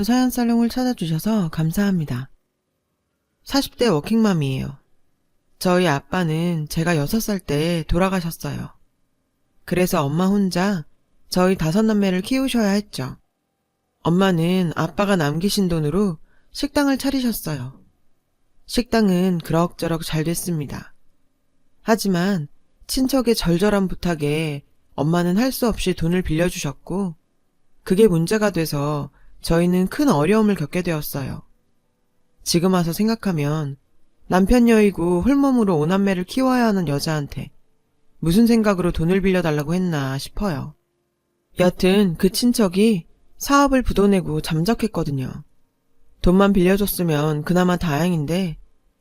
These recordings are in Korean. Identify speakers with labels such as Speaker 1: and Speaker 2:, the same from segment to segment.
Speaker 1: 사연살롱을 찾아주셔서 감사합니다. 40대 워킹맘이에요. 저희 아빠는 제가 6살 때 돌아가셨어요. 그래서 엄마 혼자 저희 5남매를 키우셔야 했죠. 엄마는 아빠가 남기신 돈으로 식당을 차리셨어요. 식당은 그럭저럭 잘 됐습니다. 하지만 친척의 절절한 부탁에 엄마는 할 수 없이 돈을 빌려주셨고, 그게 문제가 돼서 저희는 큰 어려움을 겪게 되었어요. 지금 와서 생각하면 남편 여이고 홀몸으로 5남매를 키워야 하는 여자한테 무슨 생각으로 돈을 빌려달라고 했나 싶어요. 여튼 그 친척이 사업을 부도내고 잠적했거든요. 돈만 빌려줬으면 그나마 다행인데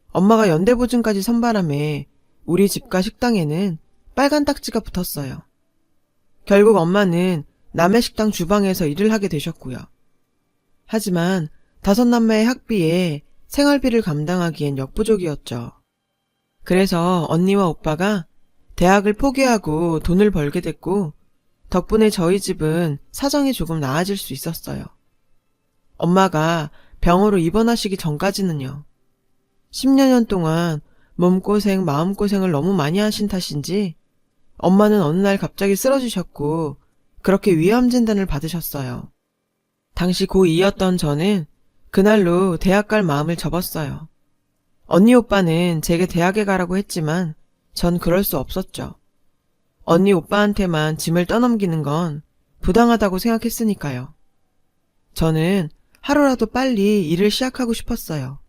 Speaker 1: 엄마가 연대보증까지 선바람에 우리 집과 식당에는 빨간 딱지가 붙었어요. 결국 엄마는 남의 식당 주방에서 일을 하게 되셨고요. 하지만 5남매의 학비에 생활비를 감당하기엔 역부족이었죠. 그래서 언니와 오빠가 대학을 포기하고 돈을 벌게 됐고, 덕분에 저희 집은 사정이 조금 나아질 수 있었어요. 엄마가 병으로 입원하시기 전까지는요. 10여 년 동안 몸고생, 마음고생을 너무 많이 하신 탓인지 엄마는 어느 날 갑자기 쓰러지셨고 그렇게 위암 진단을 받으셨어요. 당시 고2였던 저는 그날로 대학 갈 마음을 접었어요. 언니 오빠는 제게 대학에 가라고 했지만 전 그럴 수 없었죠. 언니 오빠한테만 짐을 떠넘기는 건 부당하다고 생각했으니까요. 저는 하루라도 빨리 일을 시작하고 싶었어요.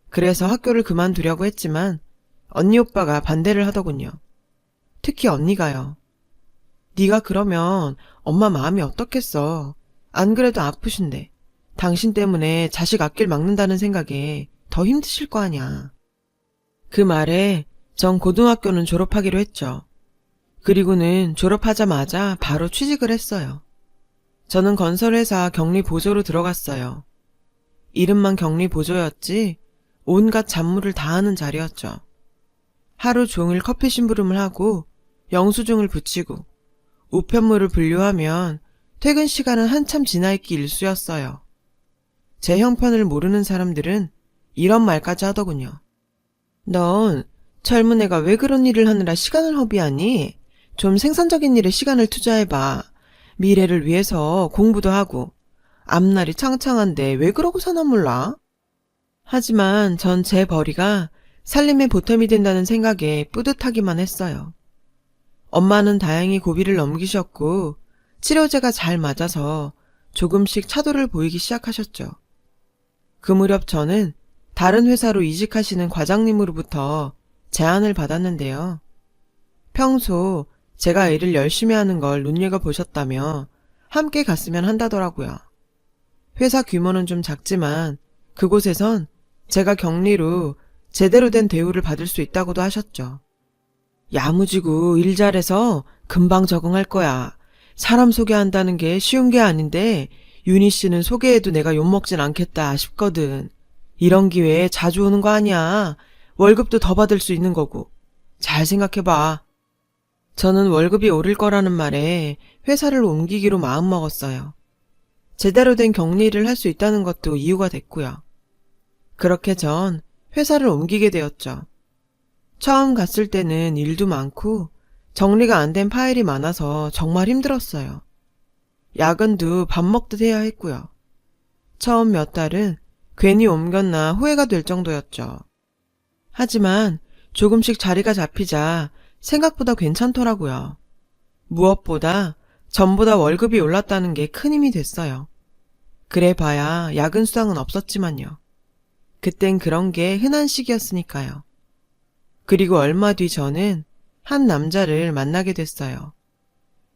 Speaker 1: 그래서 학교를 그만두려고 했지만 언니 오빠가 반대를 하더군요. 특히 언니가요. 네가 그러면 엄마 마음이 어떻겠어. 안 그래도 아프신데 당신 때문에 자식 앞길 막는다는 생각에 더 힘드실 거 아냐. 그 말에 전 고등학교는 졸업하기로 했죠. 그리고는 졸업하자마자 바로 취직을 했어요. 저는 건설회사 격리보조로 들어갔어요. 이름만 격리보조였지 온갖 잡무를 다 하는 자리였죠. 하루 종일 커피 심부름을 하고 영수증을 붙이고 우편물을 분류하면 퇴근 시간은 한참 지나있기 일쑤였어요. 제 형편을 모르는 사람들은 이런 말까지 하더군요. 넌 젊은 애가 왜 그런 일을 하느라 시간을 허비하니? 좀 생산적인 일에 시간을 투자해봐. 미래를 위해서 공부도 하고. 앞날이 창창한데 왜 그러고 사나 몰라? 하지만 전 제 벌이가 살림의 보탬이 된다는 생각에 뿌듯하기만 했어요. 엄마는 다행히 고비를 넘기셨고 치료제가 잘 맞아서 조금씩 차도를 보이기 시작하셨죠. 그 무렵 저는 다른 회사로 이직하시는 과장님으로부터 제안을 받았는데요. 평소 제가 일을 열심히 하는 걸 눈여겨보셨다며 함께 갔으면 한다더라고요. 회사 규모는 좀 작지만 그곳에선 제가 격리로 제대로 된 대우를 받을 수 있다고도 하셨죠. 야무지고 일 잘해서 금방 적응할 거야. 사람 소개한다는 게 쉬운 게 아닌데 윤희 씨는 소개해도 내가 욕먹진 않겠다 싶거든. 이런 기회에 자주 오는 거 아니야. 월급도 더 받을 수 있는 거고. 잘 생각해봐. 저는 월급이 오를 거라는 말에 회사를 옮기기로 마음먹었어요. 제대로 된 격리를 할 수 있다는 것도 이유가 됐고요. 그렇게 전 회사를 옮기게 되었죠. 처음 갔을 때는 일도 많고 정리가 안 된 파일이 많아서 정말 힘들었어요. 야근도 밥 먹듯 해야 했고요. 처음 몇 달은 괜히 옮겼나 후회가 될 정도였죠. 하지만 조금씩 자리가 잡히자 생각보다 괜찮더라고요. 무엇보다 전보다 월급이 올랐다는 게 큰 힘이 됐어요. 그래 봐야 야근 수당은 없었지만요. 그땐 그런 게 흔한 시기였으니까요. 그리고 얼마 뒤 저는 한 남자를 만나게 됐어요.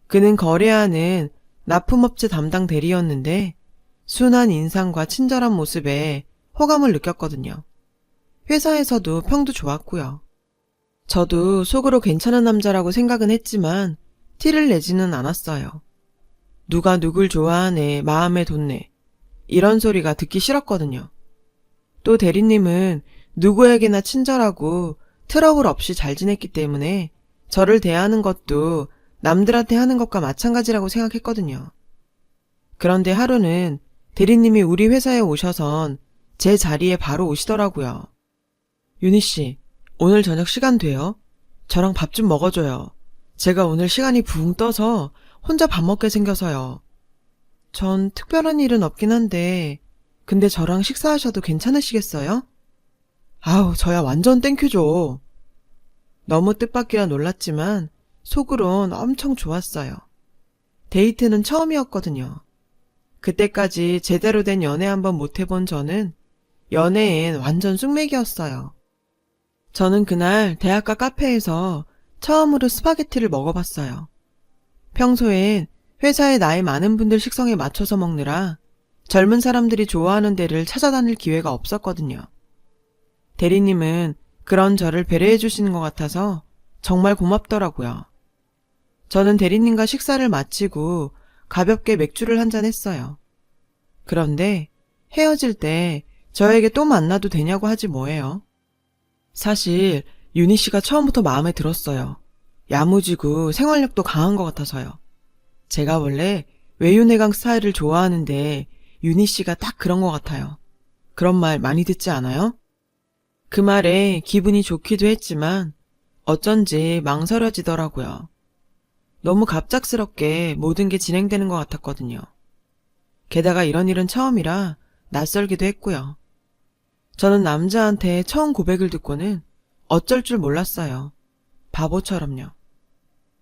Speaker 1: 그는 거래하는 납품업체 담당 대리였는데 순한 인상과 친절한 모습에 호감을 느꼈거든요. 회사에서도 평도 좋았고요. 저도 속으로 괜찮은 남자라고 생각은 했지만 티를 내지는 않았어요. 누가 누굴 좋아하네, 마음에 뒀네. 이런 소리가 듣기 싫었거든요. 또 대리님은 누구에게나 친절하고 트러블 없이 잘 지냈기 때문에 저를 대하는 것도 남들한테 하는 것과 마찬가지라고 생각했거든요. 그런데 하루는 대리님이 우리 회사에 오셔선 제 자리에 바로 오시더라고요. 윤희 씨, 오늘 저녁 시간 돼요? 저랑 밥 좀 먹어줘요. 제가 오늘 시간이 붕 떠서 혼자 밥 먹게 생겨서요. 전 특별한 일은 없긴 한데, 근데 저랑 식사하셔도 괜찮으시겠어요? 아우, 저야 완전 땡큐죠. 너무 뜻밖이라 놀랐지만 속으론 엄청 좋았어요. 데이트는 처음이었거든요. 그때까지 제대로 된 연애 한번 못 해본 저는 연애엔 완전 쑥맥이었어요. 저는 그날 대학가 카페에서 처음으로 스파게티를 먹어봤어요. 평소엔 회사에 나이 많은 분들 식성에 맞춰서 먹느라 젊은 사람들이 좋아하는 데를 찾아다닐 기회가 없었거든요. 대리님은 그런 저를 배려해 주시는 것 같아서 정말 고맙더라고요. 저는 대리님과 식사를 마치고 가볍게 맥주를 한잔 했어요. 그런데 헤어질 때 저에게 또 만나도 되냐고 하지 뭐예요. 사실 윤희 씨가 처음부터 마음에 들었어요. 야무지고 생활력도 강한 것 같아서요. 제가 원래 외유내강 스타일을 좋아하는데 윤희 씨가 딱 그런 것 같아요. 그런 말 많이 듣지 않아요? 그 말에 기분이 좋기도 했지만 어쩐지 망설여지더라고요. 너무 갑작스럽게 모든 게 진행되는 것 같았거든요. 게다가 이런 일은 처음이라 낯설기도 했고요. 저는 남자한테 처음 고백을 듣고는 어쩔 줄 몰랐어요. 바보처럼요.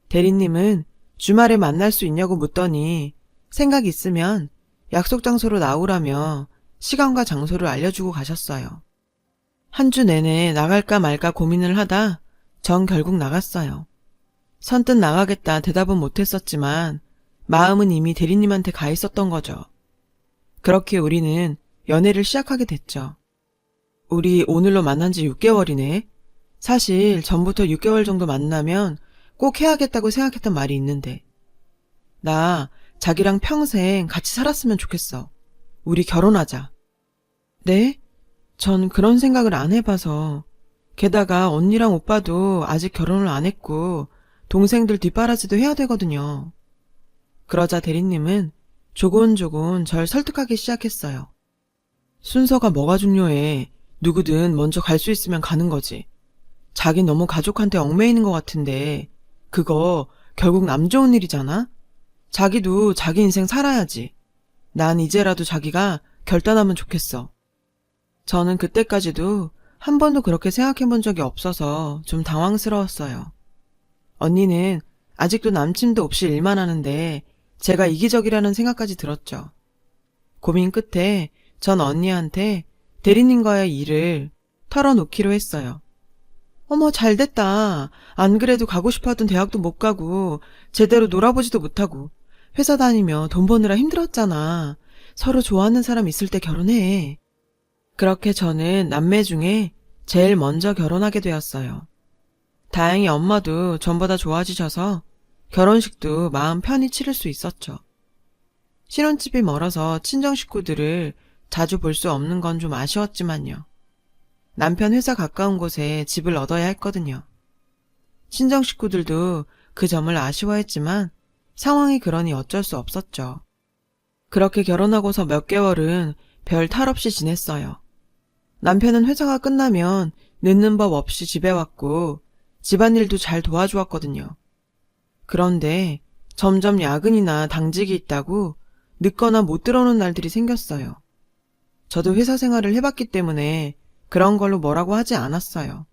Speaker 1: 대리님은 주말에 만날 수 있냐고 묻더니 생각 있으면 약속 장소로 나오라며 시간과 장소를 알려주고 가셨어요. 한 주 내내 나갈까 말까 고민을 하다 전 결국 나갔어요. 선뜻 나가겠다 대답은 못했었지만 마음은 이미 대리님한테 가 있었던 거죠. 그렇게 우리는 연애를 시작하게 됐죠. 우리 오늘로 만난 지 6개월이네. 사실 전부터 6개월 정도 만나면 꼭 해야겠다고 생각했던 말이 있는데. 나 자기랑 평생 같이 살았으면 좋겠어. 우리 결혼하자. 네? 전 그런 생각을 안 해봐서. 게다가 언니랑 오빠도 아직 결혼을 안 했고 동생들 뒷바라지도 해야 되거든요. 그러자 대리님은 조곤조곤 절 설득하기 시작했어요. 순서가 뭐가 중요해. 누구든 먼저 갈 수 있으면 가는 거지. 자긴 너무 가족한테 얽매이는 것 같은데 그거 결국 남 좋은 일이잖아? 자기도 자기 인생 살아야지. 난 이제라도 자기가 결단하면 좋겠어. 저는 그때까지도 한 번도 그렇게 생각해 본 적이 없어서 좀 당황스러웠어요. 언니는 아직도 남친도 없이 일만 하는데 제가 이기적이라는 생각까지 들었죠. 고민 끝에 전 언니한테 대리님과의 일을 털어놓기로 했어요. 어머, 잘됐다. 안 그래도 가고 싶었던 대학도 못 가고 제대로 놀아보지도 못하고 회사 다니며 돈 버느라 힘들었잖아. 서로 좋아하는 사람 있을 때 결혼해. 그렇게 저는 남매 중에 제일 먼저 결혼하게 되었어요. 다행히 엄마도 전보다 좋아지셔서 결혼식도 마음 편히 치를 수 있었죠. 신혼집이 멀어서 친정 식구들을 자주 볼 수 없는 건 좀 아쉬웠지만요. 남편 회사 가까운 곳에 집을 얻어야 했거든요. 친정 식구들도 그 점을 아쉬워했지만 상황이 그러니 어쩔 수 없었죠. 그렇게 결혼하고서 몇 개월은 별 탈 없이 지냈어요. 남편은 회사가 끝나면 늦는 법 없이 집에 왔고 집안일도 잘 도와주었거든요. 그런데 점점 야근이나 당직이 있다고 늦거나 못 들어오는 날들이 생겼어요. 저도 회사 생활을 해봤기 때문에 그런 걸로 뭐라고 하지 않았어요.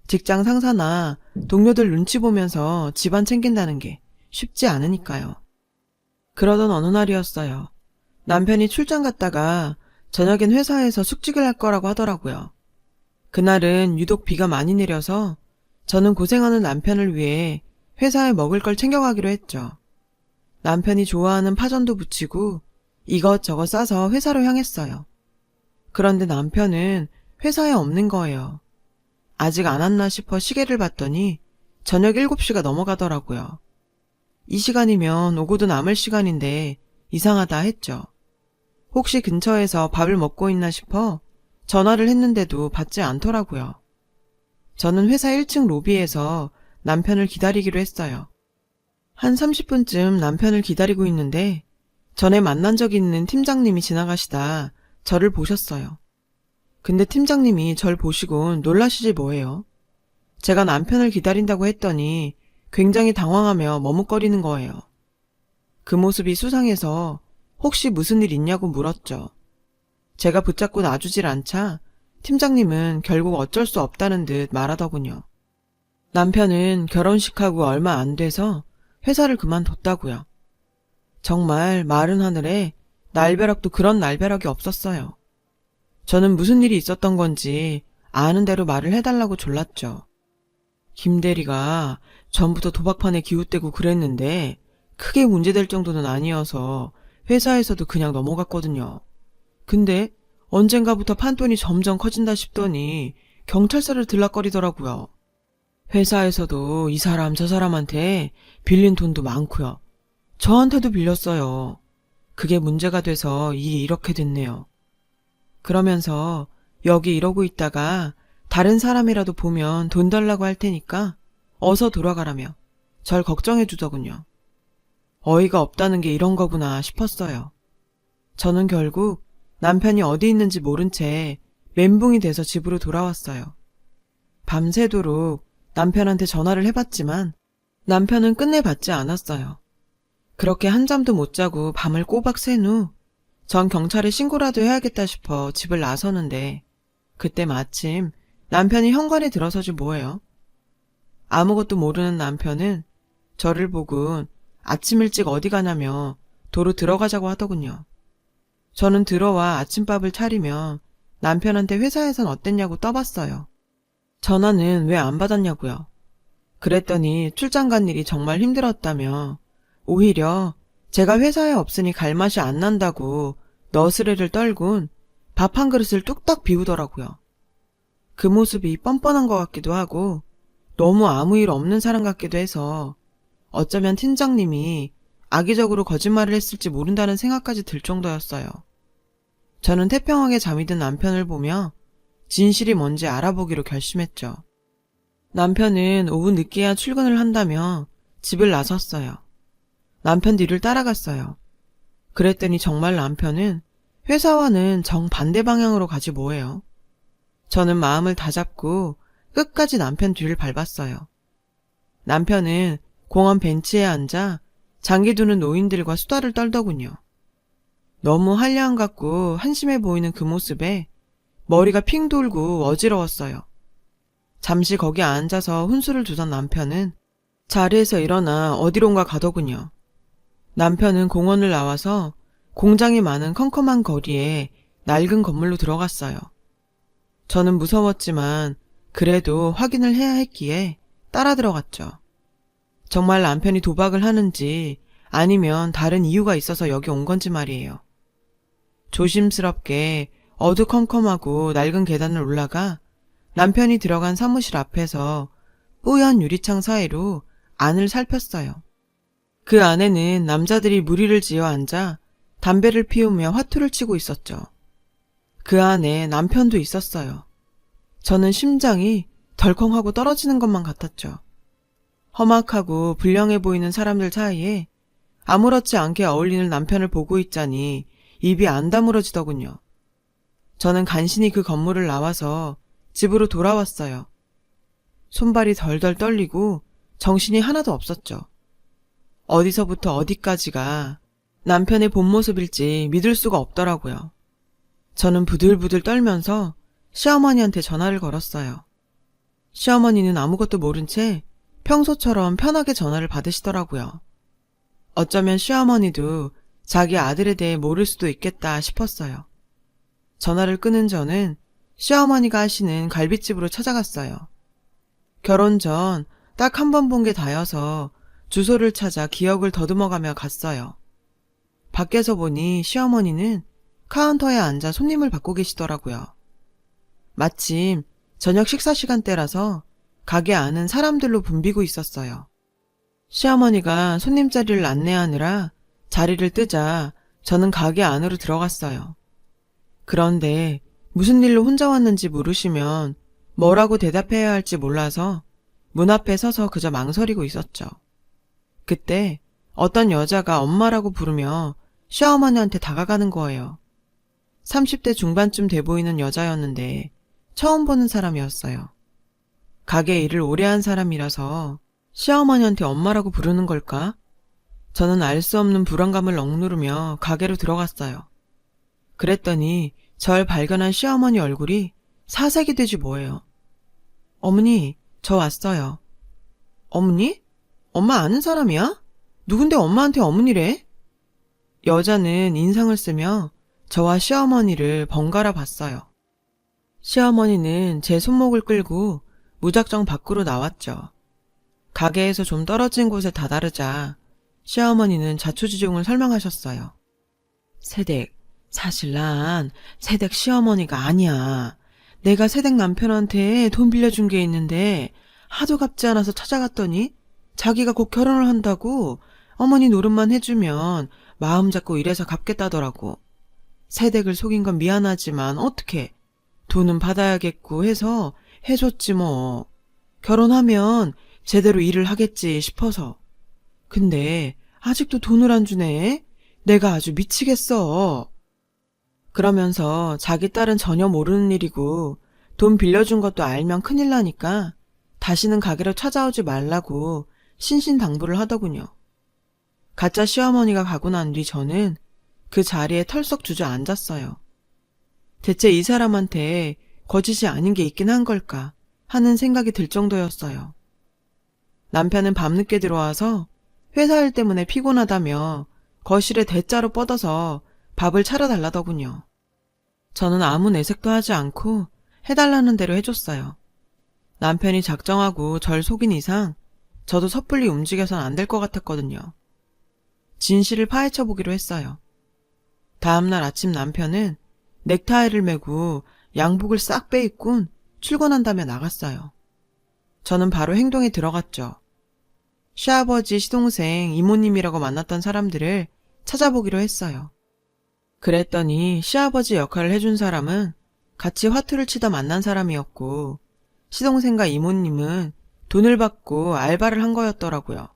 Speaker 1: 직장 상사나 동료들 눈치 보면서 집안 챙긴다는 게 쉽지 않으니까요. 그러던 어느 날이었어요. 남편이 출장 갔다가 저녁엔 회사에서 숙직을 할 거라고 하더라고요. 그날은 유독 비가 많이 내려서 저는 고생하는 남편을 위해 회사에 먹을 걸 챙겨가기로 했죠. 남편이 좋아하는 파전도 부치고 이것저것 싸서 회사로 향했어요. 그런데 남편은 회사에 없는 거예요. 아직 안 왔나 싶어 시계를 봤더니 저녁 7시가 넘어가더라고요. 이 시간이면 오고도 남을 시간인데 이상하다 했죠. 혹시 근처에서 밥을 먹고 있나 싶어 전화를 했는데도 받지 않더라고요. 저는 회사 1층 로비에서 남편을 기다리기로 했어요. 한 30분쯤 남편을 기다리고 있는데 전에 만난 적이 있는 팀장님이 지나가시다 저를 보셨어요. 근데 팀장님이 절 보시곤 놀라시지 뭐예요. 제가 남편을 기다린다고 했더니 굉장히 당황하며 머뭇거리는 거예요. 그 모습이 수상해서 혹시 무슨 일 있냐고 물었죠. 제가 붙잡고 놔주질 않자 팀장님은 결국 어쩔 수 없다는 듯 말하더군요. 남편은 결혼식하고 얼마 안 돼서 회사를 그만뒀다고요. 정말 마른 하늘에 날벼락도 그런 날벼락이 없었어요. 저는 무슨 일이 있었던 건지 아는 대로 말을 해달라고 졸랐죠. 김 대리가 전부터 도박판에 기웃대고 그랬는데 크게 문제될 정도는 아니어서 회사에서도 그냥 넘어갔거든요. 근데 언젠가부터 판돈이 점점 커진다 싶더니 경찰서를 들락거리더라고요. 회사에서도 이 사람 저 사람한테 빌린 돈도 많고요. 저한테도 빌렸어요. 그게 문제가 돼서 일이 이렇게 됐네요. 그러면서 여기 이러고 있다가 다른 사람이라도 보면 돈 달라고 할 테니까 어서 돌아가라며 절 걱정해 주더군요. 어이가 없다는 게 이런 거구나 싶었어요. 저는 결국 남편이 어디 있는지 모른 채 멘붕이 돼서 집으로 돌아왔어요. 밤새도록 남편한테 전화를 해봤지만 남편은 끝내 받지 않았어요. 그렇게 한잠도 못 자고 밤을 꼬박 샌 후 전 경찰에 신고라도 해야겠다 싶어 집을 나서는데 그때 마침 남편이 현관에 들어서지 뭐예요. 아무것도 모르는 남편은 저를 보곤 아침 일찍 어디 가냐며 도로 들어가자고 하더군요. 저는 들어와 아침밥을 차리며 남편한테 회사에선 어땠냐고 떠봤어요. 전화는 왜 안 받았냐고요. 그랬더니 출장 간 일이 정말 힘들었다며 오히려 제가 회사에 없으니 갈 맛이 안 난다고 너스레를 떨군 밥 한 그릇을 뚝딱 비우더라고요. 그 모습이 뻔뻔한 것 같기도 하고 너무 아무 일 없는 사람 같기도 해서 어쩌면 팀장님이 악의적으로 거짓말을 했을지 모른다는 생각까지 들 정도였어요. 저는 태평하게 잠이 든 남편을 보며 진실이 뭔지 알아보기로 결심했죠. 남편은 오후 늦게야 출근을 한다며 집을 나섰어요. 남편 뒤를 따라갔어요. 그랬더니 정말 남편은 회사와는 정반대 방향으로 가지 뭐예요. 저는 마음을 다잡고 끝까지 남편 뒤를 밟았어요. 남편은 공원 벤치에 앉아 장기 두는 노인들과 수다를 떨더군요. 너무 한량 같고 한심해 보이는 그 모습에 머리가 핑 돌고 어지러웠어요. 잠시 거기 앉아서 훈수를 두던 남편은 자리에서 일어나 어디론가 가더군요. 남편은 공원을 나와서 공장이 많은 컴컴한 거리에 낡은 건물로 들어갔어요. 저는 무서웠지만 그래도 확인을 해야 했기에 따라 들어갔죠. 정말 남편이 도박을 하는지 아니면 다른 이유가 있어서 여기 온 건지 말이에요. 조심스럽게 어두컴컴하고 낡은 계단을 올라가 남편이 들어간 사무실 앞에서 뽀얀 유리창 사이로 안을 살폈어요. 그 안에는 남자들이 무리를 지어 앉아 담배를 피우며 화투를 치고 있었죠. 그 안에 남편도 있었어요. 저는 심장이 덜컹하고 떨어지는 것만 같았죠. 험악하고 불량해 보이는 사람들 사이에 아무렇지 않게 어울리는 남편을 보고 있자니 입이 안 다물어지더군요. 저는 간신히 그 건물을 나와서 집으로 돌아왔어요. 손발이 덜덜 떨리고 정신이 하나도 없었죠. 어디서부터 어디까지가 남편의 본 모습일지 믿을 수가 없더라고요. 저는 부들부들 떨면서 시어머니한테 전화를 걸었어요. 시어머니는 아무것도 모른 채 평소처럼 편하게 전화를 받으시더라고요. 어쩌면 시어머니도 자기 아들에 대해 모를 수도 있겠다 싶었어요. 전화를 끊은 저는 시어머니가 하시는 갈비집으로 찾아갔어요. 결혼 전 딱 한 번 본 게 다여서 주소를 찾아 기억을 더듬어가며 갔어요. 밖에서 보니 시어머니는 카운터에 앉아 손님을 받고 계시더라고요. 마침 저녁 식사 시간대라서 가게 안은 사람들로 붐비고 있었어요. 시어머니가 손님 자리를 안내하느라 자리를 뜨자 저는 가게 안으로 들어갔어요. 그런데 무슨 일로 혼자 왔는지 물으시면 뭐라고 대답해야 할지 몰라서 문 앞에 서서 그저 망설이고 있었죠. 그때 어떤 여자가 엄마라고 부르며 시어머니한테 다가가는 거예요. 30대 중반쯤 돼 보이는 여자였는데 처음 보는 사람이었어요. 가게 일을 오래 한 사람이라서 시어머니한테 엄마라고 부르는 걸까? 저는 알 수 없는 불안감을 억누르며 가게로 들어갔어요. 그랬더니 절 발견한 시어머니 얼굴이 사색이 되지 뭐예요. 어머니, 저 왔어요. 어머니? 엄마 아는 사람이야? 누군데 엄마한테 어머니래? 여자는 인상을 쓰며 저와 시어머니를 번갈아 봤어요. 시어머니는 제 손목을 끌고 무작정 밖으로 나왔죠. 가게에서 좀 떨어진 곳에 다다르자 시어머니는 자초지종을 설명하셨어요. 새댁, 사실 난 새댁 시어머니가 아니야. 내가 새댁 남편한테 돈 빌려준 게 있는데 하도 갚지 않아서 찾아갔더니 자기가 곧 결혼을 한다고 어머니 노릇만 해주면 마음 잡고 이래서 갚겠다더라고. 새댁을 속인 건 미안하지만 어떡해. 돈은 받아야겠고 해서 해줬지 뭐. 결혼하면 제대로 일을 하겠지 싶어서. 근데 아직도 돈을 안 주네. 내가 아주 미치겠어. 그러면서 자기 딸은 전혀 모르는 일이고 돈 빌려준 것도 알면 큰일 나니까 다시는 가게로 찾아오지 말라고 신신당부를 하더군요. 가짜 시어머니가 가고 난 뒤 저는 그 자리에 털썩 주저앉았어요. 대체 이 사람한테 거짓이 아닌 게 있긴 한 걸까 하는 생각이 들 정도였어요. 남편은 밤늦게 들어와서 회사 일 때문에 피곤하다며 거실에 대자로 뻗어서 밥을 차려달라더군요. 저는 아무 내색도 하지 않고 해달라는 대로 해줬어요. 남편이 작정하고 절 속인 이상 저도 섣불리 움직여선 안 될 것 같았거든요. 진실을 파헤쳐 보기로 했어요. 다음날 아침 남편은 넥타이를 메고 양복을 싹 빼입곤 출근한다며 나갔어요. 저는 바로 행동에 들어갔죠. 시아버지, 시동생, 이모님이라고 만났던 사람들을 찾아보기로 했어요. 그랬더니 시아버지 역할을 해준 사람은 같이 화투를 치다 만난 사람이었고 시동생과 이모님은 돈을 받고 알바를 한 거였더라고요.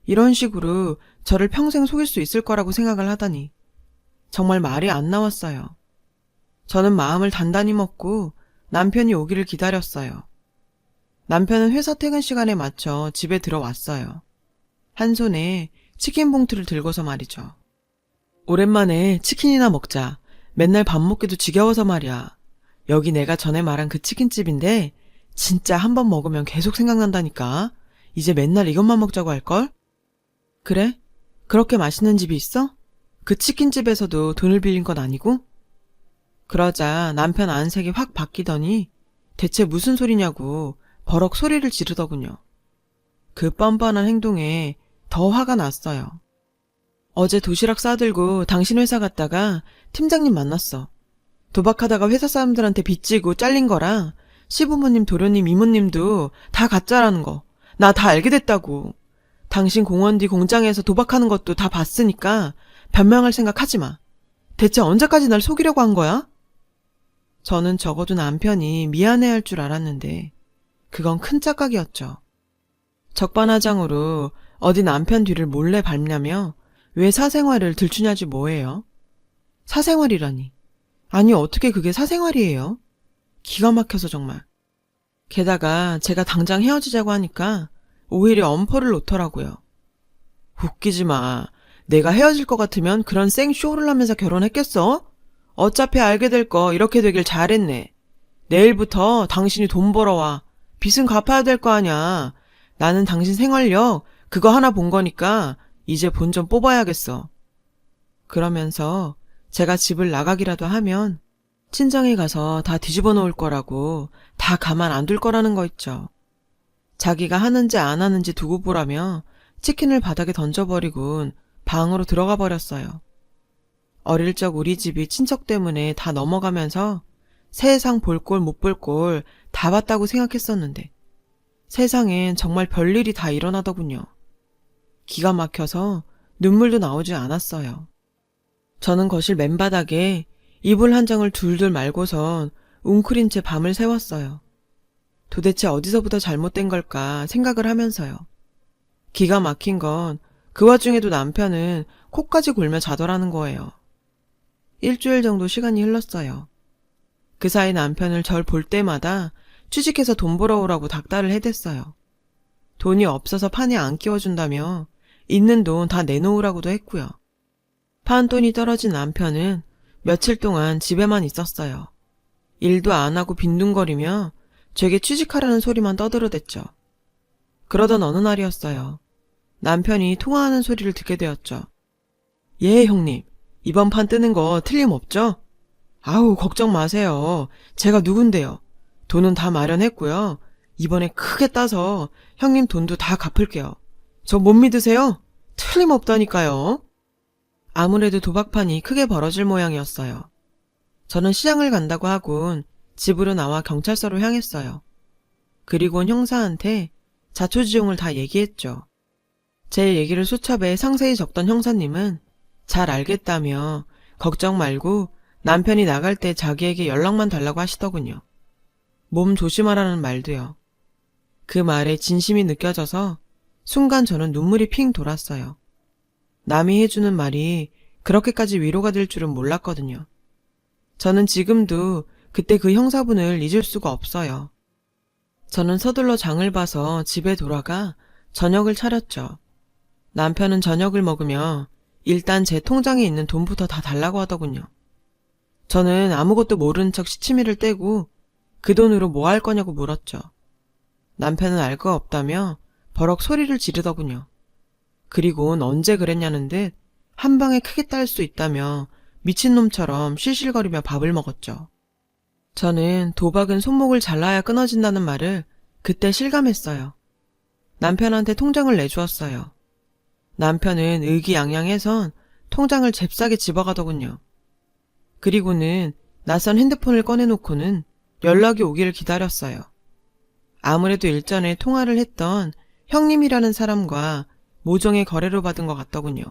Speaker 1: 이런 식으로 저를 평생 속일 수 있을 거라고 생각을 하다니 정말 말이 안 나왔어요. 저는 마음을 단단히 먹고 남편이 오기를 기다렸어요. 남편은 회사 퇴근 시간에 맞춰 집에 들어왔어요. 한 손에 치킨 봉투를 들고서 말이죠. 오랜만에 치킨이나 먹자. 맨날 밥 먹기도 지겨워서 말이야. 여기 내가 전에 말한 그 치킨집인데 진짜 한 번 먹으면 계속 생각난다니까. 이제 맨날 이것만 먹자고 할걸? 그래? 그렇게 맛있는 집이 있어? 그 치킨집에서도 돈을 빌린 건 아니고? 그러자 남편 안색이 확 바뀌더니 대체 무슨 소리냐고 버럭 소리를 지르더군요. 그 뻔뻔한 행동에 더 화가 났어요. 어제 도시락 싸들고 당신 회사 갔다가 팀장님 만났어. 도박하다가 회사 사람들한테 빚지고 잘린 거라 시부모님, 도련님, 이모님도 다 가짜라는 거. 나 다 알게 됐다고. 당신 공원 뒤 공장에서 도박하는 것도 다 봤으니까 변명할 생각 하지 마. 대체 언제까지 날 속이려고 한 거야? 저는 적어도 남편이 미안해할 줄 알았는데 그건 큰 착각이었죠. 적반하장으로 어디 남편 뒤를 몰래 밟냐며 왜 사생활을 들추냐지 뭐예요? 사생활이라니. 아니 어떻게 그게 사생활이에요? 기가 막혀서 정말. 게다가 제가 당장 헤어지자고 하니까 오히려 엄포를 놓더라고요. 웃기지 마. 내가 헤어질 것 같으면 그런 생쇼를 하면서 결혼했겠어? 어차피 알게 될 거 이렇게 되길 잘했네. 내일부터 당신이 돈 벌어와. 빚은 갚아야 될 거 아냐. 나는 당신 생활력 그거 하나 본 거니까 이제 본 좀 뽑아야겠어. 그러면서 제가 집을 나가기라도 하면 친정에 가서 다 뒤집어 놓을 거라고 다 가만 안 둘 거라는 거 있죠. 자기가 하는지 안 하는지 두고 보라며 치킨을 바닥에 던져버리곤 방으로 들어가 버렸어요. 어릴 적 우리 집이 친척 때문에 다 넘어가면서 세상 볼 꼴 못 볼 꼴 다 봤다고 생각했었는데 세상엔 정말 별일이 다 일어나더군요. 기가 막혀서 눈물도 나오지 않았어요. 저는 거실 맨바닥에 이불 한 장을 둘둘 말고선 웅크린 채 밤을 새웠어요. 도대체 어디서부터 잘못된 걸까 생각을 하면서요. 기가 막힌 건 그 와중에도 남편은 코까지 골며 자더라는 거예요. 일주일 정도 시간이 흘렀어요. 그 사이 남편을 절 볼 때마다 취직해서 돈 벌어오라고 닥달을 해댔어요. 돈이 없어서 판에 안 끼워준다며 있는 돈 다 내놓으라고도 했고요. 판돈이 떨어진 남편은 며칠 동안 집에만 있었어요. 일도 안 하고 빈둥거리며 제게 취직하라는 소리만 떠들어댔죠. 그러던 어느 날이었어요. 남편이 통화하는 소리를 듣게 되었죠. 예, 형님. 이번 판 뜨는 거 틀림없죠? 아우, 걱정 마세요. 제가 누군데요. 돈은 다 마련했고요. 이번에 크게 따서 형님 돈도 다 갚을게요. 저 못 믿으세요? 틀림없다니까요. 아무래도 도박판이 크게 벌어질 모양이었어요. 저는 시장을 간다고 하곤 집으로 나와 경찰서로 향했어요. 그리고는 형사한테 자초지종을 다 얘기했죠. 제 얘기를 수첩에 상세히 적던 형사님은 잘 알겠다며 걱정 말고 남편이 나갈 때 자기에게 연락만 달라고 하시더군요. 몸 조심하라는 말도요. 그 말에 진심이 느껴져서 순간 저는 눈물이 핑 돌았어요. 남이 해주는 말이 그렇게까지 위로가 될 줄은 몰랐거든요. 저는 지금도 그때 그 형사분을 잊을 수가 없어요. 저는 서둘러 장을 봐서 집에 돌아가 저녁을 차렸죠. 남편은 저녁을 먹으며 일단 제 통장에 있는 돈부터 다 달라고 하더군요. 저는 아무것도 모르는 척 시치미를 떼고 그 돈으로 뭐 할 거냐고 물었죠. 남편은 알 거 없다며 버럭 소리를 지르더군요. 그리고는 언제 그랬냐는 듯 한 방에 크게 딸 수 있다며 미친놈처럼 실실거리며 밥을 먹었죠. 저는 도박은 손목을 잘라야 끊어진다는 말을 그때 실감했어요. 남편한테 통장을 내주었어요. 남편은 의기양양해선 통장을 잽싸게 집어가더군요. 그리고는 낯선 핸드폰을 꺼내놓고는 연락이 오기를 기다렸어요. 아무래도 일전에 통화를 했던 형님이라는 사람과 모종의 거래로 받은 것 같더군요.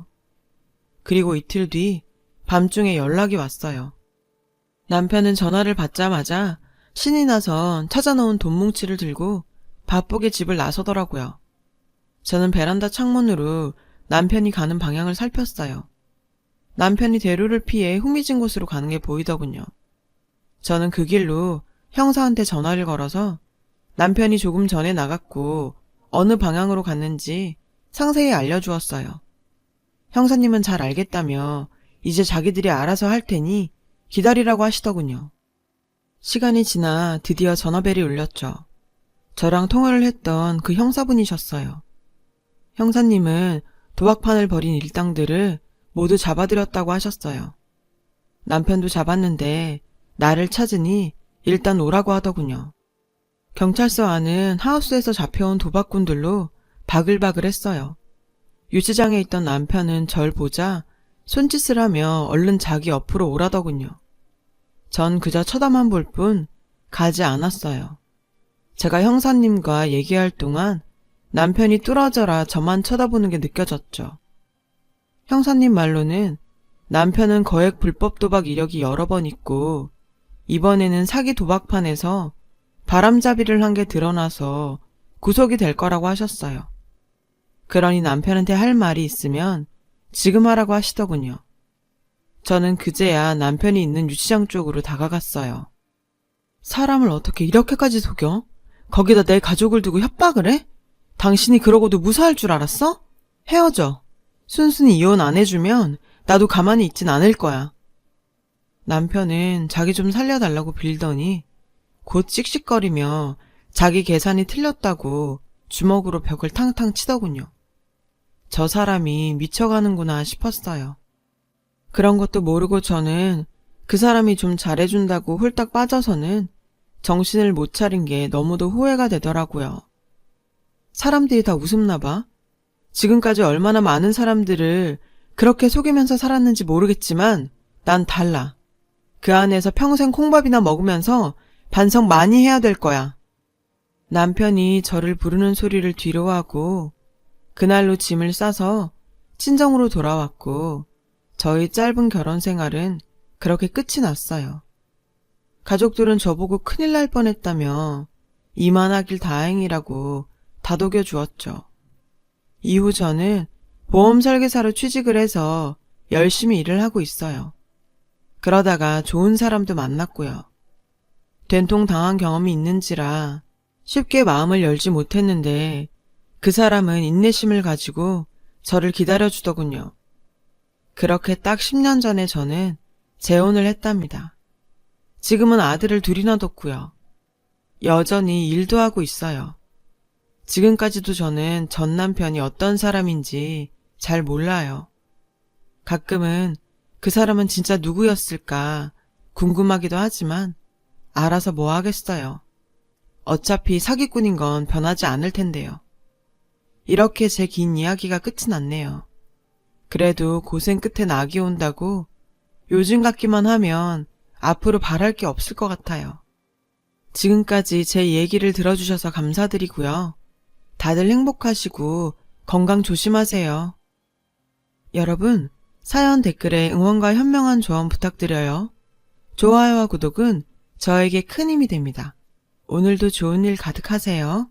Speaker 1: 그리고 이틀 뒤 밤중에 연락이 왔어요. 남편은 전화를 받자마자 신이 나서 찾아놓은 돈 뭉치를 들고 바쁘게 집을 나서더라고요. 저는 베란다 창문으로 남편이 가는 방향을 살폈어요. 남편이 대로를 피해 흥미진 곳으로 가는 게 보이더군요. 저는 그 길로 형사한테 전화를 걸어서 남편이 조금 전에 나갔고 어느 방향으로 갔는지 상세히 알려주었어요. 형사님은 잘 알겠다며 이제 자기들이 알아서 할 테니 기다리라고 하시더군요. 시간이 지나 드디어 전화벨이 울렸죠. 저랑 통화를 했던 그 형사분이셨어요. 형사님은 도박판을 벌인 일당들을 모두 잡아들였다고 하셨어요. 남편도 잡았는데 나를 찾으니 일단 오라고 하더군요. 경찰서 안은 하우스에서 잡혀온 도박꾼들로 바글바글했어요. 유치장에 있던 남편은 절 보자 손짓을 하며 얼른 자기 옆으로 오라더군요. 전 그저 쳐다만 볼 뿐 가지 않았어요. 제가 형사님과 얘기할 동안 남편이 뚫어져라 저만 쳐다보는 게 느껴졌죠. 형사님 말로는 남편은 거액 불법 도박 이력이 여러 번 있고 이번에는 사기 도박판에서 바람잡이를 한 게 드러나서 구속이 될 거라고 하셨어요. 그러니 남편한테 할 말이 있으면 지금 하라고 하시더군요. 저는 그제야 남편이 있는 유치장 쪽으로 다가갔어요. 사람을 어떻게 이렇게까지 속여? 거기다 내 가족을 두고 협박을 해? 당신이 그러고도 무사할 줄 알았어? 헤어져. 순순히 이혼 안 해주면 나도 가만히 있진 않을 거야. 남편은 자기 좀 살려달라고 빌더니 곧 씩씩거리며 자기 계산이 틀렸다고 주먹으로 벽을 탕탕 치더군요. 저 사람이 미쳐가는구나 싶었어요. 그런 것도 모르고 저는 그 사람이 좀 잘해준다고 홀딱 빠져서는 정신을 못 차린 게 너무도 후회가 되더라고요. 사람들이 다 웃음나 봐. 지금까지 얼마나 많은 사람들을 그렇게 속이면서 살았는지 모르겠지만 난 달라. 그 안에서 평생 콩밥이나 먹으면서 반성 많이 해야 될 거야. 남편이 저를 부르는 소리를 뒤로 하고 그날로 짐을 싸서 친정으로 돌아왔고 저희 짧은 결혼 생활은 그렇게 끝이 났어요. 가족들은 저보고 큰일 날 뻔했다며 이만하길 다행이라고 다독여 주었죠. 이후 저는 보험 설계사로 취직을 해서 열심히 일을 하고 있어요. 그러다가 좋은 사람도 만났고요. 된통 당한 경험이 있는지라 쉽게 마음을 열지 못했는데 그 사람은 인내심을 가지고 저를 기다려주더군요. 그렇게 딱 10년 전에 저는 재혼을 했답니다. 지금은 아들을 둘이나 뒀고요. 여전히 일도 하고 있어요. 지금까지도 저는 전 남편이 어떤 사람인지 잘 몰라요. 가끔은 그 사람은 진짜 누구였을까 궁금하기도 하지만 알아서 뭐 하겠어요. 어차피 사기꾼인 건 변하지 않을 텐데요. 이렇게 제 긴 이야기가 끝이 났네요. 그래도 고생 끝에 낙이 온다고 요즘 같기만 하면 앞으로 바랄 게 없을 것 같아요. 지금까지 제 얘기를 들어주셔서 감사드리고요. 다들 행복하시고 건강 조심하세요. 여러분, 사연 댓글에 응원과 현명한 조언 부탁드려요. 좋아요와 구독은 저에게 큰 힘이 됩니다. 오늘도 좋은 일 가득하세요.